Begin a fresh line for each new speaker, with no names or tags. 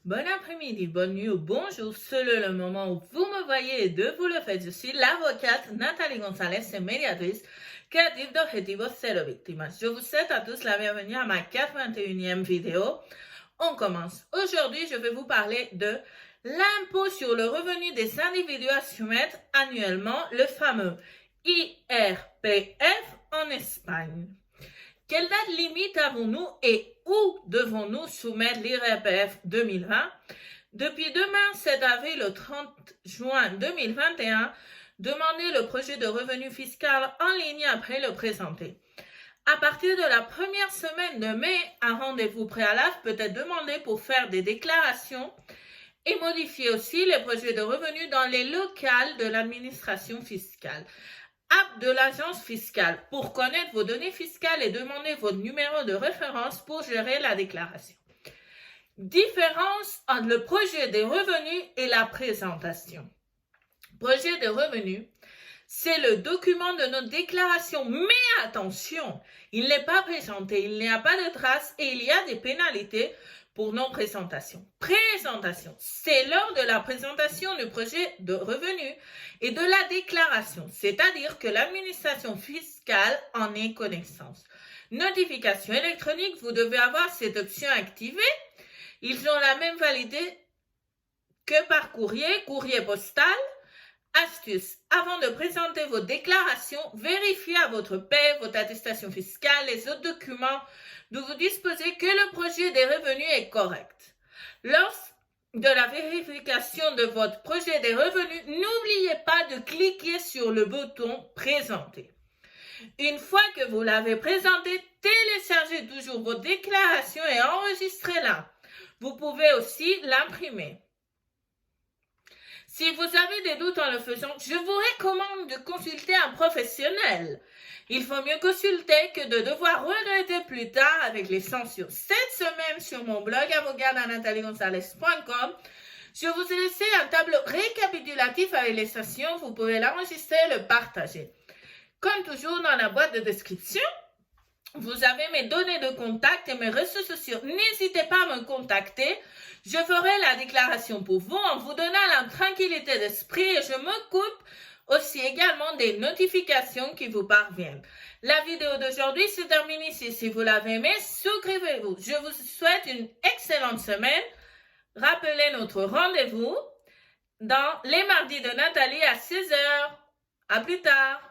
Bon après-midi, bonne nuit ou bonjour, selon le moment où vous me voyez et de vous le faites. Je suis l'avocate Nathalie Gonzalez, médiatrice créative d'Objetivo Cero Víctimas. Je vous souhaite à tous la bienvenue à ma 81e vidéo. On commence. Aujourd'hui, je vais vous parler de l'impôt sur le revenu des individus à soumettre annuellement, le fameux IRPF en Espagne. Quelle date limite avons-nous et où devons-nous soumettre l'IRPF 2020? Depuis demain, 7 avril au 30 juin 2021, demandez le projet de revenu fiscal en ligne après le présenter. À partir de la première semaine de mai, un rendez-vous préalable peut être demandé pour faire des déclarations et modifier aussi les projets de revenus dans les locales de l'administration fiscale. App de l'agence fiscale pour connaître vos données fiscales et demander votre numéro de référence pour gérer la déclaration. Différence entre le projet des revenus et la présentation. Projet de revenus, c'est le document de notre déclaration, mais attention, il n'est pas présenté, il n'y a pas de trace et il y a des pénalités pour non-présentation. Présentation, c'est lors de la présentation du projet de revenu et de la déclaration, c'est-à-dire que l'administration fiscale en ait connaissance. Notification électronique, vous devez avoir cette option activée. Ils ont la même validité que par courrier, courrier postal. Astuce, avant de présenter vos déclarations, vérifiez à votre paie, votre attestation fiscale, les autres documents dont vous disposez que le projet des revenus est correct. Lors de la vérification de votre projet des revenus, n'oubliez pas de cliquer sur le bouton « Présenter ». Une fois que vous l'avez présenté, téléchargez toujours vos déclarations et enregistrez-la. Vous pouvez aussi l'imprimer. Si vous avez des doutes en le faisant, je vous recommande de consulter un professionnel. Il faut mieux consulter que de devoir regretter plus tard avec les censures. Cette semaine, sur mon blog avocate.nataliegonzalez.com, je vous ai laissé un tableau récapitulatif avec les sessions. Vous pouvez l'enregistrer et le partager. Comme toujours dans la boîte de description, vous avez mes données de contact et mes réseaux sociaux. N'hésitez pas à me contacter. Je ferai la déclaration pour vous en vous donnant la tranquillité d'esprit et je m'occupe aussi également des notifications qui vous parviennent. La vidéo d'aujourd'hui se termine ici. Si vous l'avez aimé, souscrivez-vous. Je vous souhaite une excellente semaine. Rappelez notre rendez-vous dans les mardis de Nathalie à 16h. À plus tard.